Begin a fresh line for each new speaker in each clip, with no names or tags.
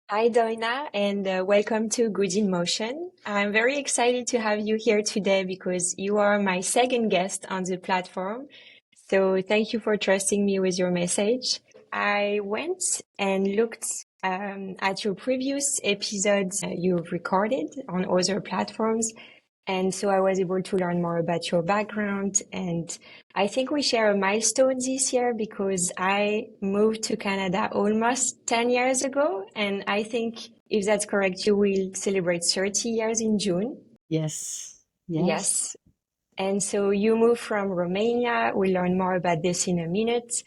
Hi, Doina, and welcome to Good in Motion. I'm very excited to have you here today because you are my second guest on the platform. So thank you for trusting me with your message. I went and looked at your previous episodes you've recorded on other platforms. And so I was able to learn more about your background. And I think we share a milestone this year because I moved to Canada almost 10 years ago. And I think if that's correct, you will celebrate 30 years in June.
Yes, yes,
Yes. And so you moved from Romania. We'll learn more about this in a minute.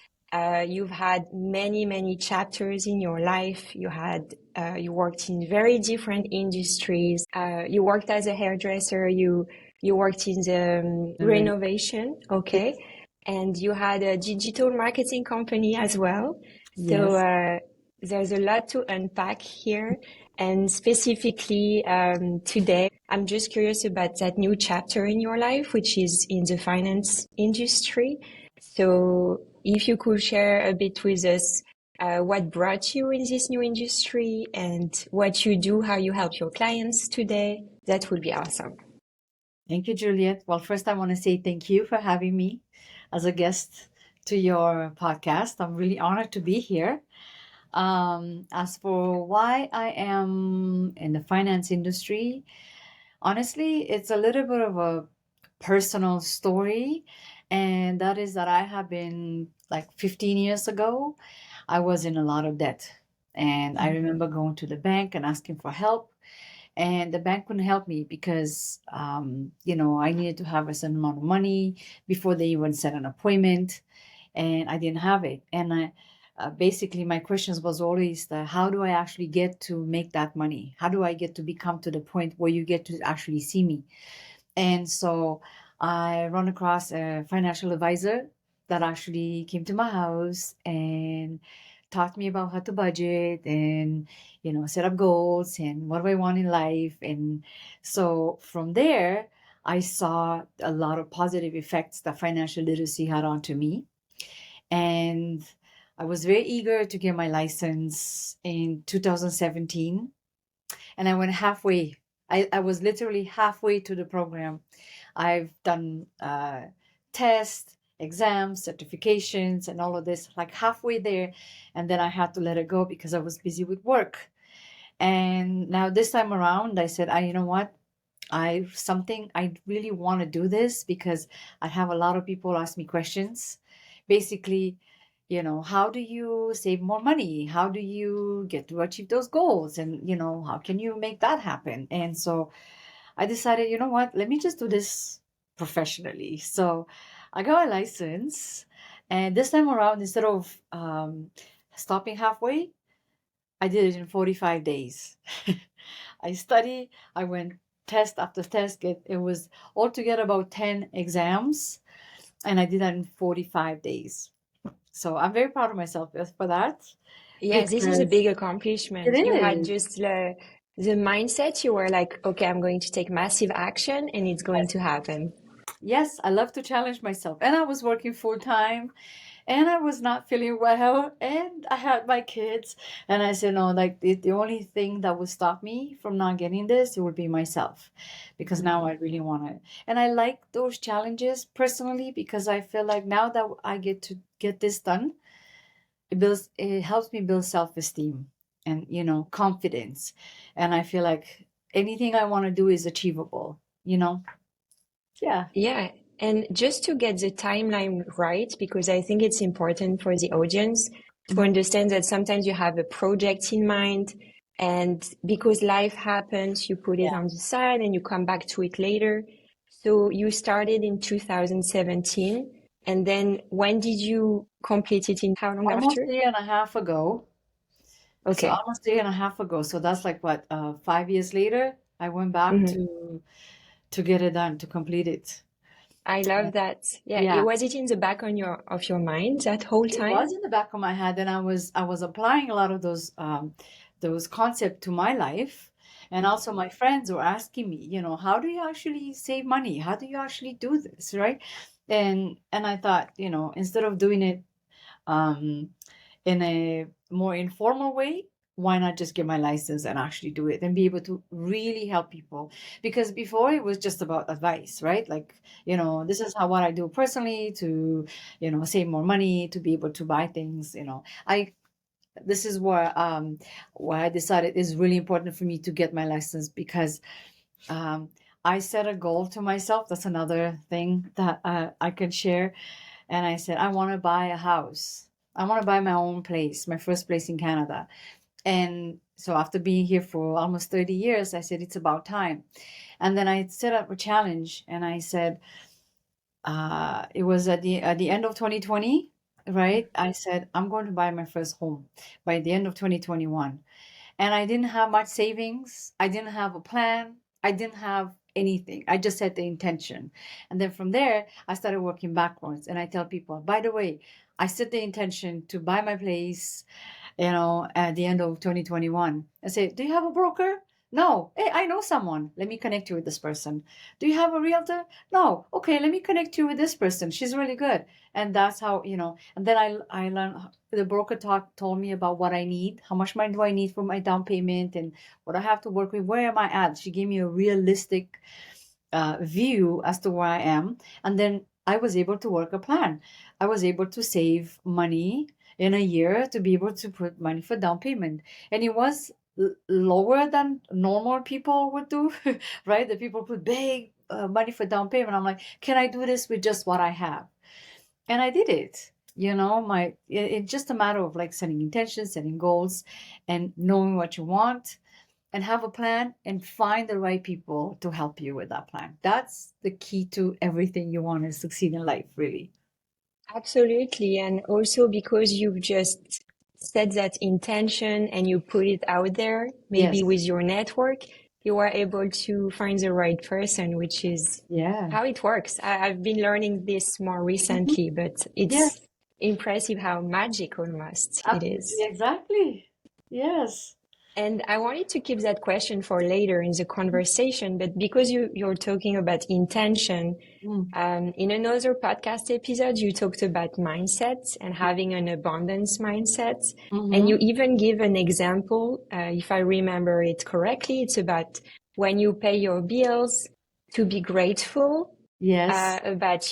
You've had many, many chapters in your life. You worked in very different industries. You worked as a hairdresser. You worked in the
right.
renovation.
Yes,
Okay. And you had a digital marketing company as well. So,
yes.
there's a lot to unpack here. And specifically, today, I'm just curious about that new chapter in your life, which is in the finance industry. So if you could share a bit with us, what brought you in this new industry and what you do, how you help your clients today, that would be awesome.
Thank you, Juliet. Well, first, I want to say thank you for having me as a guest to your podcast. I'm really honored to be here. As for why I am in the finance industry, honestly, it's a little bit of a personal story. And that is that I have been like 15 years ago, I was in a lot of debt. And I remember going to the bank and asking for help. And the bank couldn't help me because, I needed to have a certain amount of money before they even set an appointment, and I didn't have it. And basically, my questions was always how do I actually get to make that money? How do I get to become to the point where you get to actually see me? And so I run across a financial advisor that actually came to my house and taught me about how to budget and, set up goals and what do I want in life. And so from there, I saw a lot of positive effects that financial literacy had onto me. And I was very eager to get my license in 2017. And I went halfway. I was literally halfway to the program. I've done tests, exams, certifications, and all of this, like halfway there. And then I had to let it go because I was busy with work. And now this time around, I said, you know what? I really want to do this because I have a lot of people ask me questions. Basically, how do you save more money? How do you get to achieve those goals? And, how can you make that happen? And so I decided, you know what, let me just do this professionally. So I got a license. And this time around, instead of stopping halfway, I did it in 45 days. I studied, I went test after test. It was altogether about 10 exams, and I did that in 45 days. So I'm very proud of myself for that
Yes, this is a
because
big
it
accomplishment. You had
is.
just the mindset. You were like, okay, I'm going to take massive action and it's going
Yes.
to happen.
Yes, I love to challenge myself. And I was working full time and I was not feeling well and I had my kids and I said no, like the only thing that would stop me from not getting this, it would be myself, because now I really want to. And I like those challenges personally because I feel like now that I get to get this done, it helps me build self-esteem and confidence. And I feel like anything I want to do is achievable, yeah.
Yeah, and just to get the timeline right, because I think it's important for the audience to
Mhm.
understand that sometimes you have a project in mind, and because life happens, you put it
Yeah.
on the side and you come back to it later. So you started in 2017, and then when did you complete it in how long
Almost
after?
a year and a half ago. So
Okay.
almost a year and a half ago. So that's like what, 5 years later, I went back
Mhm.
to get it done, to complete it.
I
Yeah.
love that. Yeah,
Yeah.
was it in the back on your mind that whole
It was
time?
in the back of my head, and I was applying a lot of those concepts to my life. And also my friends were asking me, how do you actually save money? How do you actually do this, right? And I thought, instead of doing it um in a more informal way, why not just get my license and actually do it and be able to really help people? Because before it was just about advice, right? Like, this is how what I do personally to, save more money, to be able to buy things, I this is why I decided it's really important for me to get my license, because um, I set a goal to myself. That's another thing that I can share. And I said, I want to buy a house. I want to buy my own place, my first place in Canada. And so after being here for almost 30 years, I said, it's about time. And then I set up a challenge, and I said, it was at the end of 2020, right? I said, I'm going to buy my first home by the end of 2021. And I didn't have much savings. I didn't have a plan. I didn't have anything. I just had the intention. And then from there, I started working backwards. And I tell people, by the way, I set the intention to buy my place, at the end of 2021. I say, do you have a broker? No. Hey, I know someone. Let me connect you with this person. Do you have a realtor? No. Okay, let me connect you with this person. She's really good. And that's how, and then I learned, the broker told me about what I need, how much money do I need for my down payment, and what I have to work with, where am I at? She gave me a realistic view as to where I am. And then I was able to work a plan. I was able to save money in a year to be able to put money for down payment. And it was lower than normal people would do, right? The people put big money for down payment. I'm like, can I do this with just what I have? And I did it. It's just a matter of like setting intentions, setting goals, and knowing what you want, and have a plan and find the right people to help you with that plan. That's the key to everything you want to succeed in life, really.
Absolutely. And also because you've just set that intention and you put it out there, maybe
Yes.
with your network, you are able to find the right person, which is
Yeah.
how it works. I've been learning this more
Mhm.
recently, but
Yes.
it's impressive how magic almost it is.
Exactly. Yes.
And I wanted to keep that question for later in the conversation, but because you're talking about intention,
Mm.
in another podcast episode, you talked about mindset and having an abundance mindset. And you
Mm-hmm.
even give an example, if I remember it correctly, it's about when you pay your bills to be grateful
Yes.
about,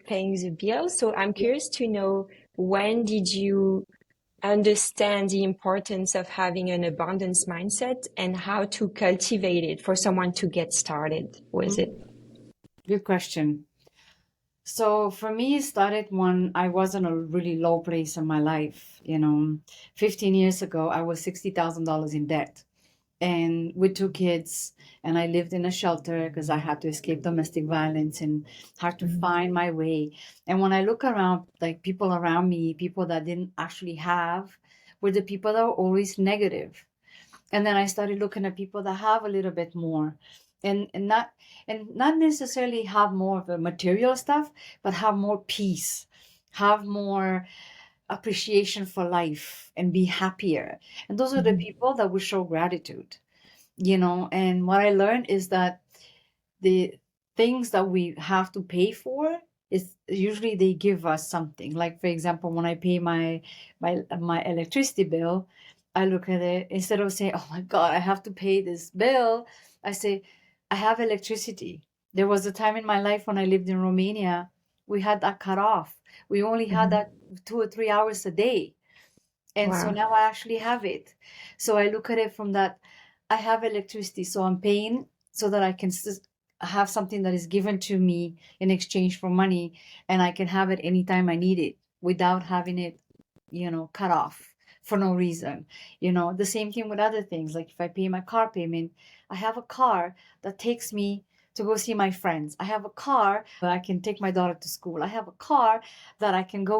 paying the bills. So I'm curious to know, when did you understand the importance of having an abundance mindset and how to cultivate it for someone to get started with it?
Mhm. Good question. So for me, it started when I was in a really low place in my life. 15 years ago, I was $60,000 in debt, and with two kids, and I lived in a shelter because I had to escape domestic violence and had to find my way. And when I look around, like people around me, people that didn't actually have, were the people that were always negative. And then I started looking at people that have a little bit more, and not necessarily have more of the material stuff, but have more peace, have more appreciation for life, and be happier. And those are the
Mhm.
people that will show gratitude. And what I learned is that the things that we have to pay for is usually they give us something. Like for example, when I pay my electricity bill, I look at it, instead of saying, oh my god, I have to pay this bill, I say, I have electricity. There was a time in my life when I lived in Romania, we had that cut off. We only had
Mhm.
that 2 or 3 hours a day, and so
Wow.
now I actually have it. So I look at it from that, I have electricity, so I'm paying so that I can have something that is given to me in exchange for money, and I can have it anytime I need it without having it, cut off for no reason. The same thing with other things. Like if I pay my car payment, I have a car that takes me to go see my friends. I have a car that I can take my daughter to school. I have a car that I can go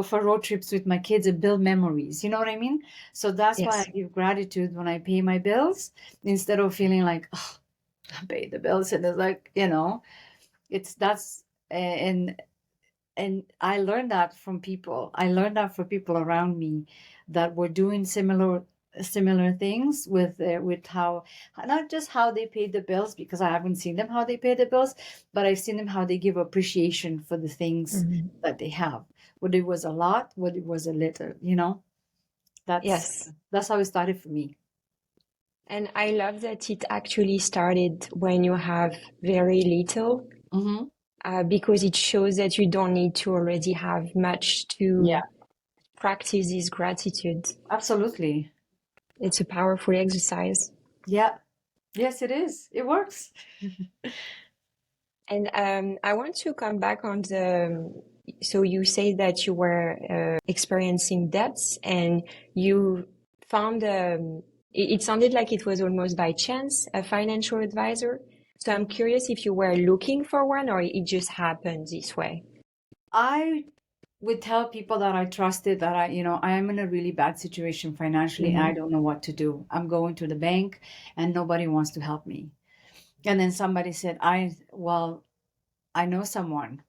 for road trips with my kids and build memories. You know what I mean? So that's why I
Yes.
give gratitude when I pay my bills, instead of feeling like, oh, I paid the bills, and it's like, it's that's and I learned that from people. I learned that from people around me that were doing similar things with how, not just how they paid the bills, because I haven't seen them how they pay the bills, but I've seen them how they give appreciation for the things
Mhm.
that they have. Whether it was a lot, whether it was a little. That's
Yes.
that's how it started for me.
And I love that it actually started when you have very little,
Mm-hmm.
because it shows that you don't need to already have much
Yeah,
to practice this gratitude.
absolutely.
It's a powerful exercise.
Yeah. Yes, it is. It works.
And I want to come back on so you say that you were experiencing debts and you found, it sounded like it was almost by chance, a financial advisor. So I'm curious if you were looking for one or it just happened this way.
I would tell people that I trusted that I am in a really bad situation financially and I
Mm-hmm.
don't know what to do. I'm going to the bank and nobody wants to help me. And then somebody said, well, I know someone.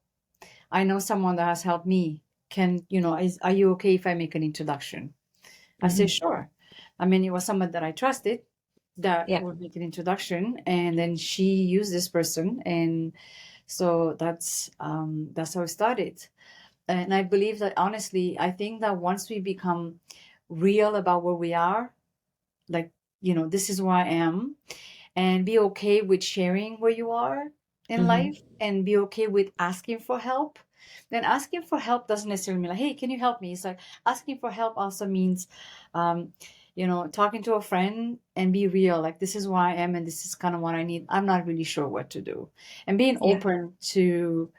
I know someone that has helped me. Are you okay if I make an introduction? I said,
Mm-hmm.
sure. I mean, it was someone that I trusted that
Yeah.
would make an introduction, and then she used this person, and so that's how it started. And I believe that honestly, I think that once we become real about where we are, like, this is where I am, and be okay with sharing where you are in
Mm-hmm.
life and be okay with asking for help. Then asking for help doesn't necessarily mean like, hey, can you help me? It's like asking for help also means, um, talking to a friend and be real. Like, this is where I am and this is kind of what I need. I'm not really sure what to do. And being
Yeah.
open to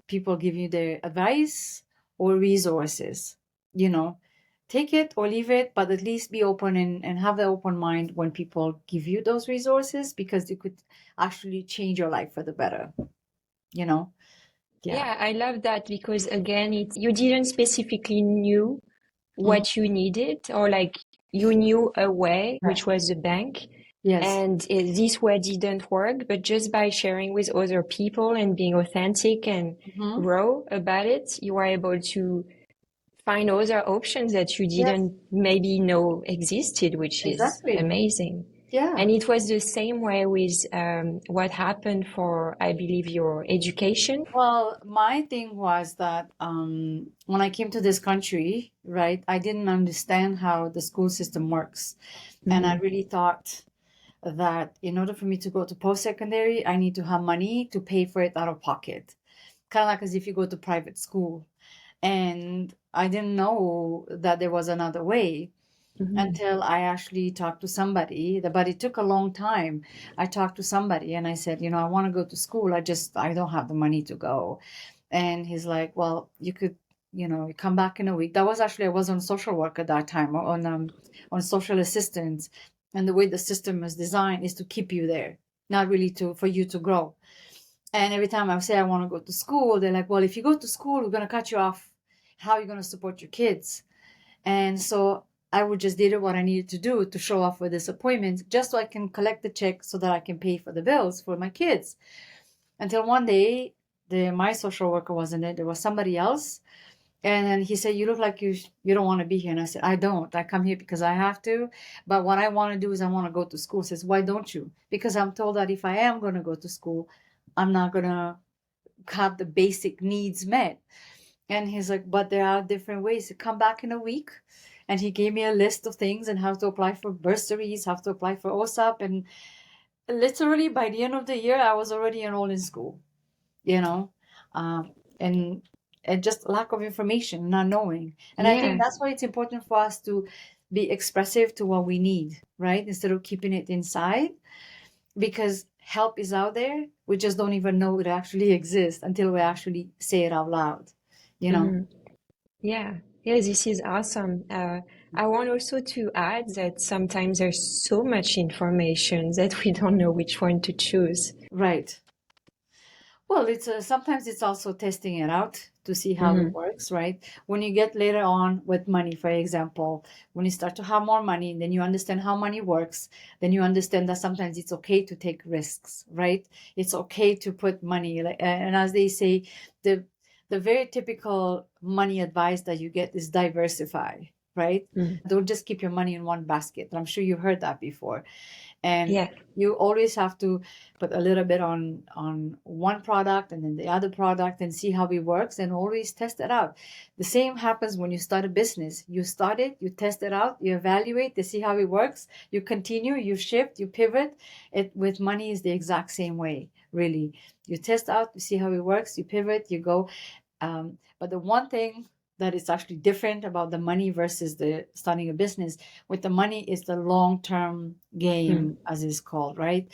people give you their advice or resources, you know, take it or leave it, but at least be open and have the open mind when people give you those resources because it could actually change your life for the better, you know? Yeah.
Yeah, I love that because again, you didn't specifically knew
Mhm.
what you needed, or like you knew a way,
Right.
which was the bank,
Yes.
and this way didn't work, but just by sharing with other people and being authentic and
Hmm.
raw about it, you were able to find other options that you
Yes,
didn't maybe know existed, which is
exactly.
amazing.
Yeah.
And it was the same way with what happened for, I believe, your education.
Well, my thing was that when I came to this country, right, I didn't understand how the school system works. And I
Hmm.
really thought that in order for me to go to post-secondary, I need to have money to pay for it out of pocket. Kind of like as if you go to private school. And I didn't know that there was another way
Hmm.
until I actually talked to somebody. But it took a long time. I talked to somebody and I said, I want to go to school. I don't have the money to go. And he's like, well, you could, come back in a week. That was actually, I was on social work at that time, on social assistance. And the way the system is designed is to keep you there, not really for you to grow. And every time I say I want to go to school, they're like, well, if you go to school, we're going to cut you off. How are you going to support your kids? And so I would just did what I needed to do to show up for this appointment, just so I can collect the check so that I can pay for the bills for my kids. Until one day, my social worker wasn't it. There was somebody else. And then he said, you look like you don't want to be here. And I said, I don't. I come here because I have to. But what I want to do is I want to go to school. He says, why don't you? Because I'm told that if I am going to go to school, I'm not going to have the basic needs met. And he's like, but there are different ways to come back in a week. And he gave me a list of things and how to apply for bursaries, how to apply for OSAP. And literally by the end of the year, I was already enrolled in school, you know, um, and and just lack of information, not knowing. And I think
Yeah.
that's why it's important for us to be expressive to what we need, right? Instead of keeping it inside, because help is out there. We just don't even know it actually exists until we actually say it out loud, you know?
Hmm. Yeah. Yeah, this is awesome. I want also to add that sometimes there's so much information that we don't know which one to choose.
Right. Well, it's sometimes it's also testing it out to see how it
Hmm.
works, right? When you get later on with money, for example, when you start to have more money, then you understand how money works, then you understand that sometimes it's okay to take risks, right? It's okay to put money, like, and as they say, the the very typical money advice that you get is diversify. right?
Mm.
Don't just keep your money in one basket. I'm sure you heard that before. And
Yeah.
you always have to put a little bit on one product and then the other product and see how it works and always test it out. The same happens when you start a business. You start it, you test it out, you evaluate to see how it works, you continue, you shift, you pivot. It with money is the exact same way, really. You test out, you see how it works, you pivot, you go. But the one thing that is actually different about the money versus the starting a business with the money is the long-term
Mm.
game, as it's called, right?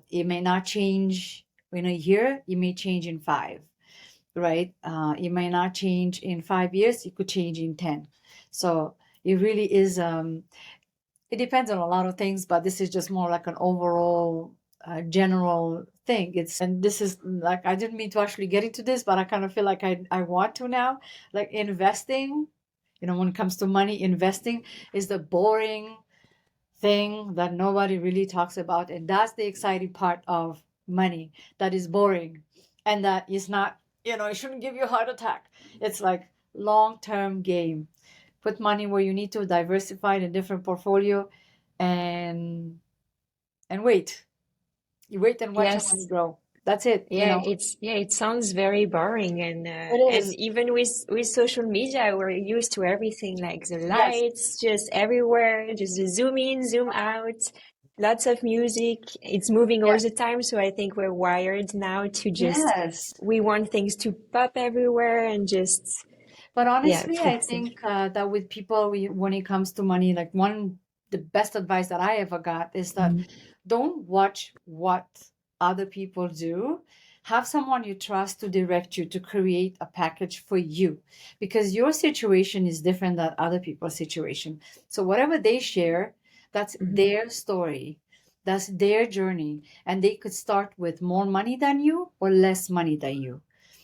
It may not change in a year, it may change in five, right? It may not change in 5 years, it could change in 10. So it really is, it depends on a lot of things, but this is just more like an overall general thing. And this is like, I didn't mean to actually get into this, but I kind of feel like I want to now. Like investing, when it comes to money, investing is the boring thing that nobody really talks about. And that's the exciting part of money that is boring and that is not, it shouldn't give you a heart attack. It's like long-term game. Put money where you need to, diversify in a different portfolio, and wait. You wait and watch your money
Yes.
grow. That's it.
It sounds very boring,
It
and
is.
even with social media, we're used to everything like the
Yes.
lights just everywhere, just the zoom in, zoom out, lots of music. It's moving all
Yes.
the time, so I think we're wired now to just
Yes.
we want things to pop everywhere and just
But
yeah,
honestly, I think that with people, when it comes to money, like the best advice that I ever got is that don't watch what other people do. Have someone you trust to direct you to create a package for you, because your situation is different than other people's situation. So whatever they share, that's
Mhm.
their story. That's their journey. And they could start with more money than you or less money than you.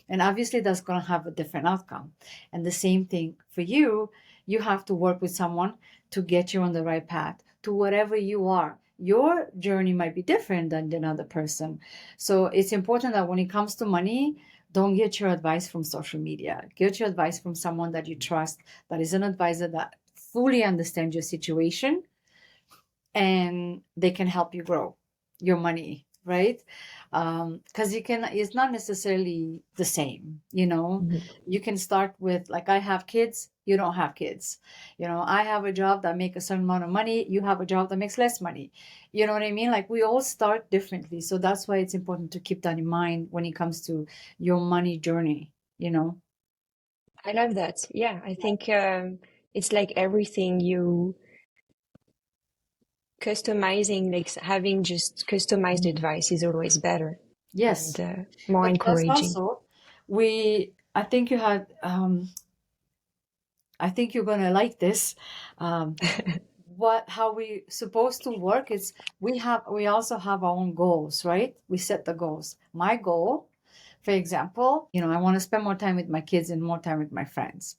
And obviously, that's going to have a different outcome. And the same thing for you, you have to work with someone to get you on the right path to whatever you are. Your journey might be different than another person. So it's important that when it comes to money, don't get your advice from social media. Get your advice from someone that you trust, that is an advisor that fully understands your situation, and they can help you grow your money, right? Because it's not necessarily the same.
Mhm.
You can start with, like, I have kids, you don't have kids. I have a job that make a certain amount of money, you have a job that makes less money. You know what I mean? Like, we all start differently, so that's why it's important to keep that in mind when it comes to your money journey.
I love that. Yeah, I think it's like everything you customizing, like having just customized
Mhm.
advice is always better and
Yes,
more
but plus
encouraging.
also, I think you had I think you're gonna like this. Um, how we supposed to work is, we also have our own goals, right? We set the goals. My goal, for example, I want to spend more time with my kids and more time with my friends.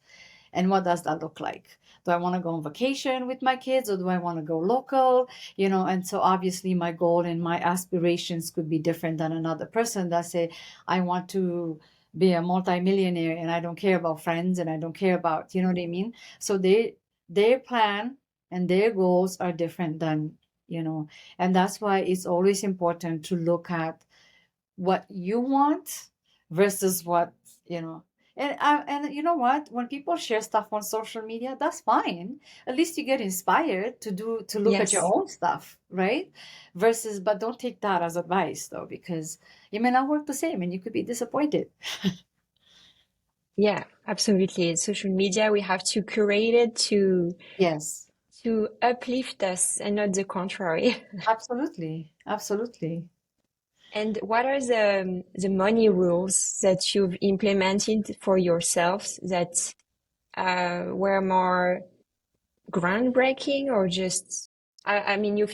And what does that look like? Do I want to go on vacation with my kids, or do I want to go local? And so obviously my goal and my aspirations could be different than another person that say, I want to be a multimillionaire and I don't care about friends and I don't care about, you know what I mean? So their plan and their goals are different than, and that's why it's always important to look at what you want versus what you know and you know what, when people share stuff on social media, that's fine. At least you get inspired to look at your
Yes.
own stuff, right? Versus, but don't take that as advice, though, because it may not work the same and you could be disappointed.
Yeah, absolutely. Social media, we have to curate it
Yes,
to uplift us and not the contrary.
absolutely, absolutely.
And what are the money rules that you've implemented for yourselves that were more groundbreaking or just I mean you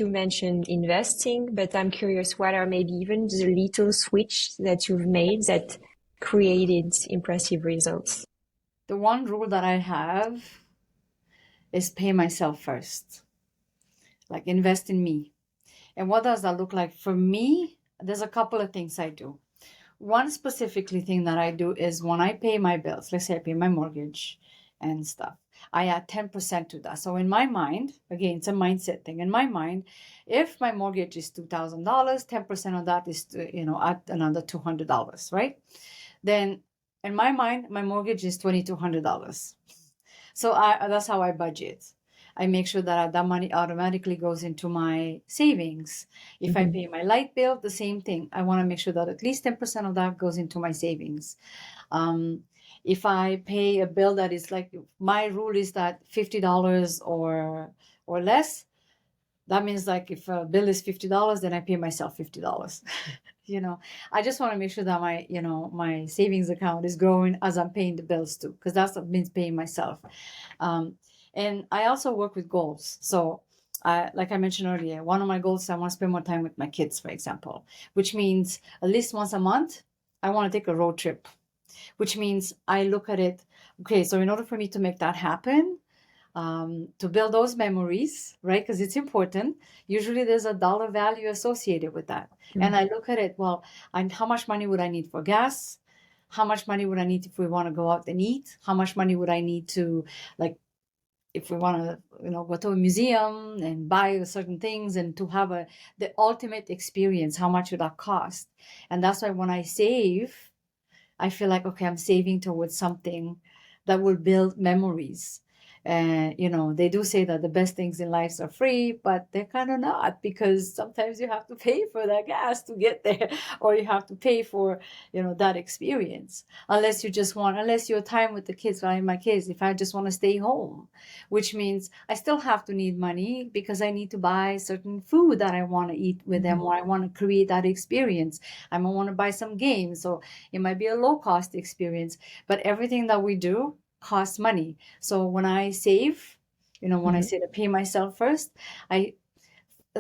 mentioned investing, but I'm curious what are maybe even the little switch that you've made that created impressive results.
The one rule that I have is pay myself first, like invest in me. And what does that look like for me? There's a couple of things I do. One specifically thing that I do is when I pay my bills, let's say I pay my mortgage and stuff. I add 10% to that. So in my mind, again, it's a mindset thing. In my mind, if my mortgage is $2,000, 10% of that is, add another $200, right? Then in my mind, my mortgage is $2,200. So that's how I budget. I make sure that that money automatically goes into my savings. If I pay my light bill, the same thing. I want to make sure that at least 10% of that goes into my savings. If I pay a bill that is like, my rule is that $50 or less, that means like if a bill is $50, then I pay myself $50. I just want to make sure that my savings account is growing as I'm paying the bills too, because that's what means paying myself. And I also work with goals. So like I mentioned earlier, one of my goals is I want to spend more time with my kids, for example, which means at least once a month, I want to take a road trip, which means I look at it. Okay, so in order for me to make that happen, to build those memories, right? Because it's important. Usually there's a dollar value associated with that. And I look at it, well, and how much money would I need for gas? How much money would I need if we want to go out and eat? How much money would I need to, like, if we want to, go to a museum and buy certain things and to have the ultimate experience, how much would that cost? And that's why when I save, I feel like, okay, I'm saving towards something that will build memories. And, they do say that the best things in life are free, but they're kind of not, because sometimes you have to pay for that gas to get there, or you have to pay for, that experience. Unless your time with the kids, like my kids, if I just want to stay home, which means I still have to need money because I need to buy certain food that I want to eat with them, or I want to create that experience. I might want to buy some games. So it might be a low cost experience, but everything that we do costs money. So when I save, when I say to pay myself first, I,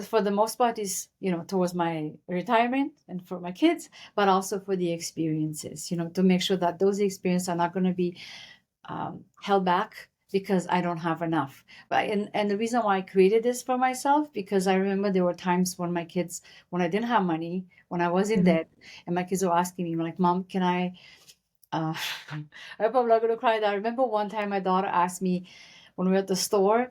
for the most part, is, towards my retirement and for my kids, but also for the experiences, to make sure that those experiences are not going to be held back because I don't have enough. But and the reason why I created this for myself, because I remember there were times when my kids, when I didn't have money, when I was in debt, and my kids were asking me like, "Mom, can I?" I'm probably not gonna cry. I remember one time my daughter asked me when we were at the store,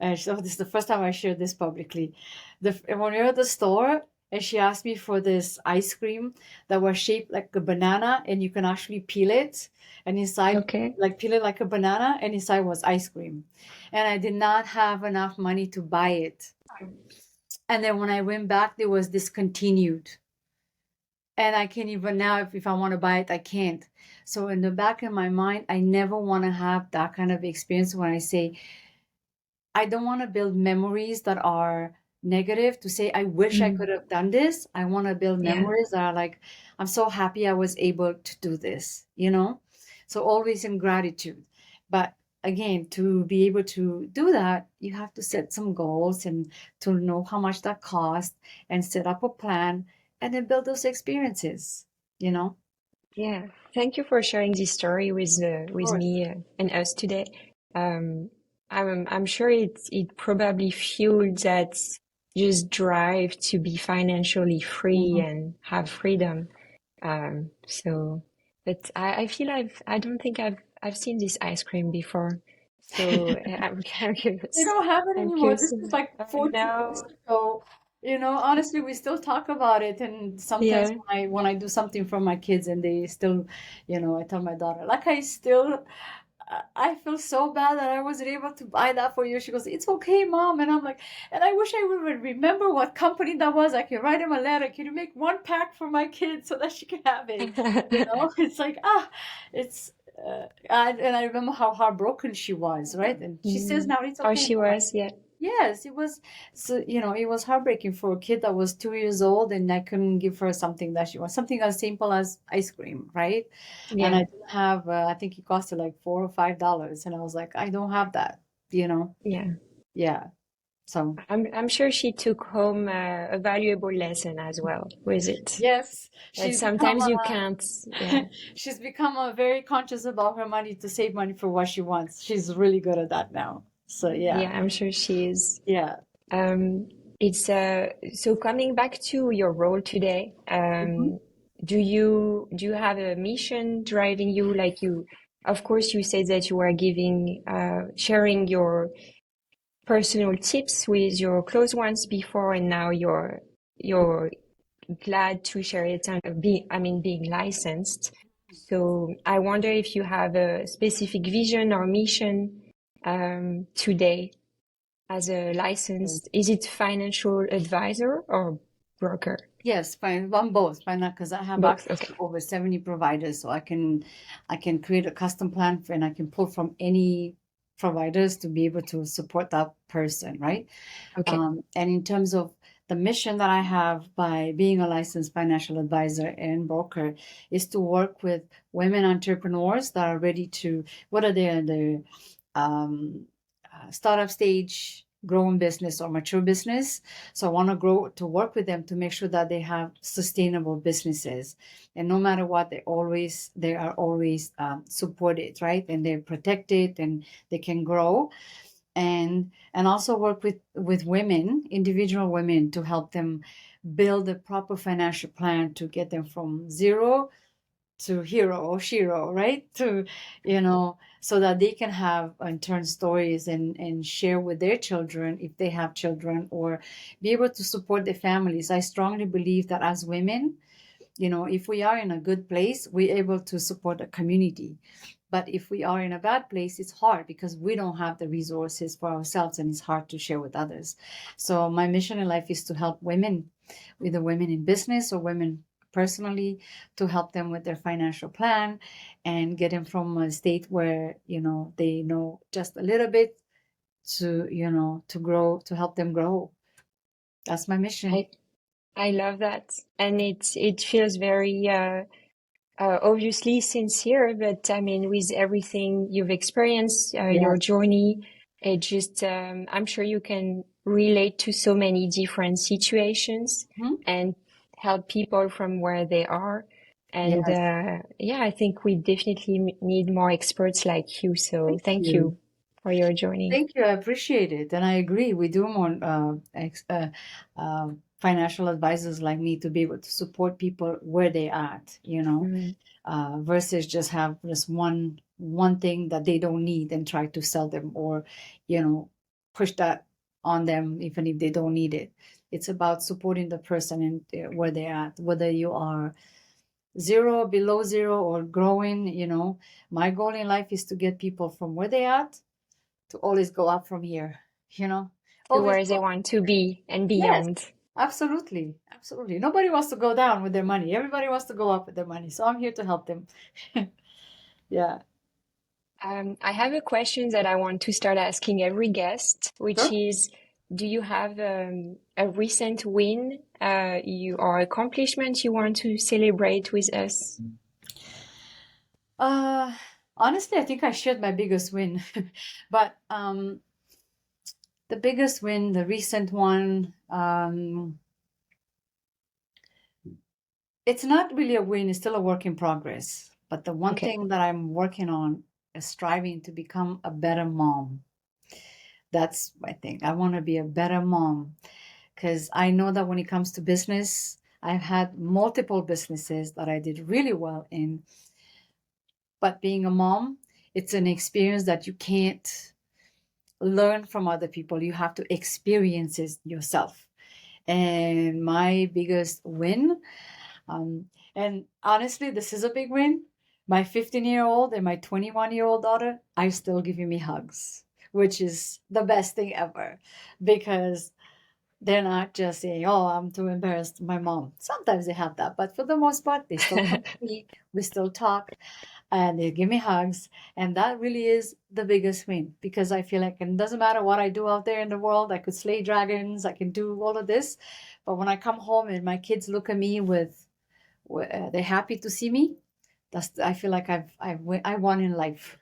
and so this is the first time I shared this publicly. When we were at the store, and she asked me for this ice cream that was shaped like a banana, and you can actually peel it, and inside,
Okay.
like peel it like a banana, and inside was ice cream. And I did not have enough money to buy it. And then when I went back, it was discontinued. And I can't even now, if I want to buy it, I can't. So in the back of my mind, I never want to have that kind of experience when I say, I don't want to build memories that are negative to say, I wish I could have done this. I want to build
Yeah.
memories that are like, I'm so happy I was able to do this, So always in gratitude. But again, to be able to do that, you have to set some goals and to know how much that costs and set up a plan and then build those experiences, you know?
Yeah. Thank you for sharing this story
Of
with
course.
me and us today. Um, I'm sure it probably fueled that just drive to be financially free
Mhm.
and have freedom. So, but I feel I don't think I've seen this ice cream before. So I'm
They
curious.
don't have it
I'm
anymore.
curious.
This is like
I
14 years
know.
ago. Honestly, we still talk about it. And sometimes
Yeah.
when I do something for my kids and they still, I tell my daughter, like I feel so bad that I wasn't able to buy that for you. She goes, "It's okay, Mom." And I'm like, and I wish I would remember what company that was. I can write him a letter. Can you make one pack for my kid so that she can have it? It's like, it's, and I remember how heartbroken she was, right? And she says
Mm.
now, "It's
How
okay,
she
Mom."
was, yeah.
Yes, it was. So, it was heartbreaking for a kid that was 2 years old, and I couldn't give her something that she wants, something as simple as ice cream, right? And I
Yeah.
didn't have, I think it costed like $4 or $5, and I was like, I don't have that, you know?
Yeah.
Yeah. So,
I'm sure she took home a valuable lesson as well with it.
yes,
That
she's become
sometimes you can't, yeah.
she's become very conscious about her money to save money for what she wants. She's really good at that now. So, yeah,
Yeah, I'm sure she is.
yeah.
Um, it's so coming back to your role today,
Mhm.
do you have a mission driving you? Like of course, you said that you were sharing your personal tips with your close ones before, and now you're glad to share it and being licensed. So I wonder if you have a specific vision or mission today as a licensed, is it financial advisor or broker?
Yes, fine. I'm both. Why not? Because I have
Both.
access to
Okay.
over 70 providers, so I can create a custom plan and I can pull from any providers to be able to support that person, right?
Okay.
And in terms of the mission that I have by being a licensed financial advisor and broker is to work with women entrepreneurs that are ready to, whether they're in the startup stage, growing business or mature business. So I want to work with them to make sure that they have sustainable businesses, and no matter what, they are always supported, right? And they're protected and they can grow, and also work with women, individual women, to help them build a proper financial plan to get them from zero to hero or shiro, right? To, so that they can have in turn stories and share with their children if they have children, or be able to support their families. I strongly believe that as women, if we are in a good place, we're able to support a community. But if we are in a bad place, it's hard because we don't have the resources for ourselves, and it's hard to share with others. So my mission in life is to help women, either women in business or women personally, to help them with their financial plan and get them from a state where, they know just a little bit to, to grow, to help them grow. That's my mission.
I I love that. And it feels very obviously sincere, but I mean, with everything you've experienced, your
Yes.
journey, I'm sure you can relate to so many different situations
Mhm.
and help people from where they are. And
Yes.
yeah, I think we definitely need more experts like you. So
Thank
thank
you.
you for your journey.
Thank you. I appreciate it. And I agree. We do want financial advisors like me to be able to support people where they at,
Mm.
versus just have this one thing that they don't need and try to sell them, or, push that on them even if they don't need it. It's about supporting the person and where they're at, whether you are zero, below zero, or growing. My goal in life is to get people from where they at to always go up from here, you know,
To
always
where they
go.
want to be and
Yes,
beyond.
absolutely. Absolutely. Nobody wants to go down with their money. Everybody wants to go up with their money. So I'm here to help them. Yeah.
I have a question that I want to start asking every guest, which
Sure.
is, do you have a recent win, or accomplishment you want to celebrate with us?
Uh, Honestly, I think I shared my biggest win, but the biggest win, the recent one, it's not really a win. It's still a work in progress. But the one
Okay.
thing that I'm working on is striving to become a better mom. That's my thing. I want to be a better mom, because I know that when it comes to business, I've had multiple businesses that I did really well in. But being a mom, it's an experience that you can't learn from other people. You have to experience it yourself. And my biggest win, um, and honestly, this is a big win. My 15-year-old and my 21-year-old daughter are still giving me hugs, which is the best thing ever, because they're not just saying, "Oh, I'm too embarrassed." My mom. Sometimes they have that, but for the most part, they still come to me. We still talk, and they give me hugs, and that really is the biggest win, because I feel like it doesn't matter what I do out there in the world. I could slay dragons. I can do all of this, but when I come home and my kids look at me they're happy to see me. I feel like I won in life.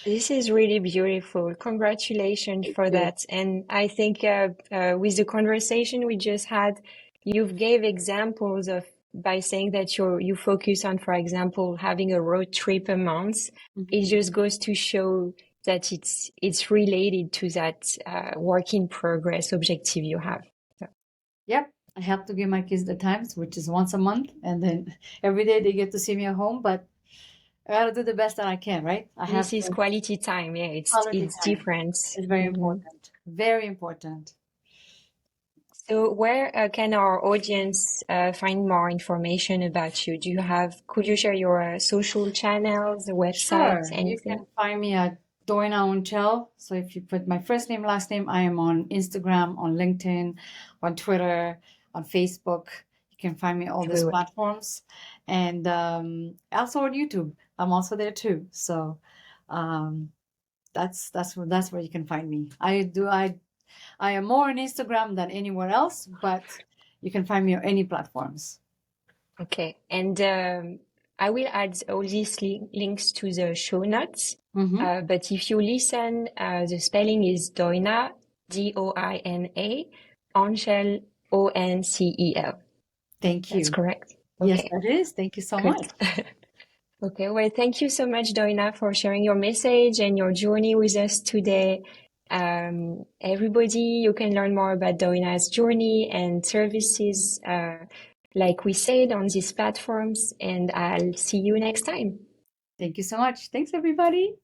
This is really beautiful. Congratulations
Thank
for
you.
that. And I think with the conversation we just had, you've gave examples of by saying that you focus on, for example, having a road trip a month. It
Mhm.
just goes to show that it's related to that work in progress objective you have. So,
Yep. I have to give my kids the times, which is once a month, and then every day they get to see me at home. But I gotta do the best that I can, right? I have
This is
to.
quality time. Yeah,
Quality
it's
time
different.
is very
Hmm.
important. Very important.
So where can our audience find more information about you? Could you share your social channels, the websites,
Sure, you
anything?
can find me at Doina Oncel. So if you put my first name, last name, I am on Instagram, on LinkedIn, on Twitter, on Facebook. You can find me all these
Everywhere.
platforms, and also on YouTube. I'm also there too. So um, that's where you can find me. I am more on Instagram than anywhere else, but you can find me on any platforms.
Okay. And I will add all these links to the show notes.
Mm-hmm.
But if you listen, the spelling is Doina, Doina, Oncel, Oncel.
Thank
That's
you.
correct.
Yes,
Okay,
that is. Thank you so
good.
much.
Okay, well, thank you so much, Doina, for sharing your message and your journey with us today. Everybody, you can learn more about Doina's journey and services, like we said, on these platforms, and I'll see you next time.
Thank you so much. Thanks, everybody.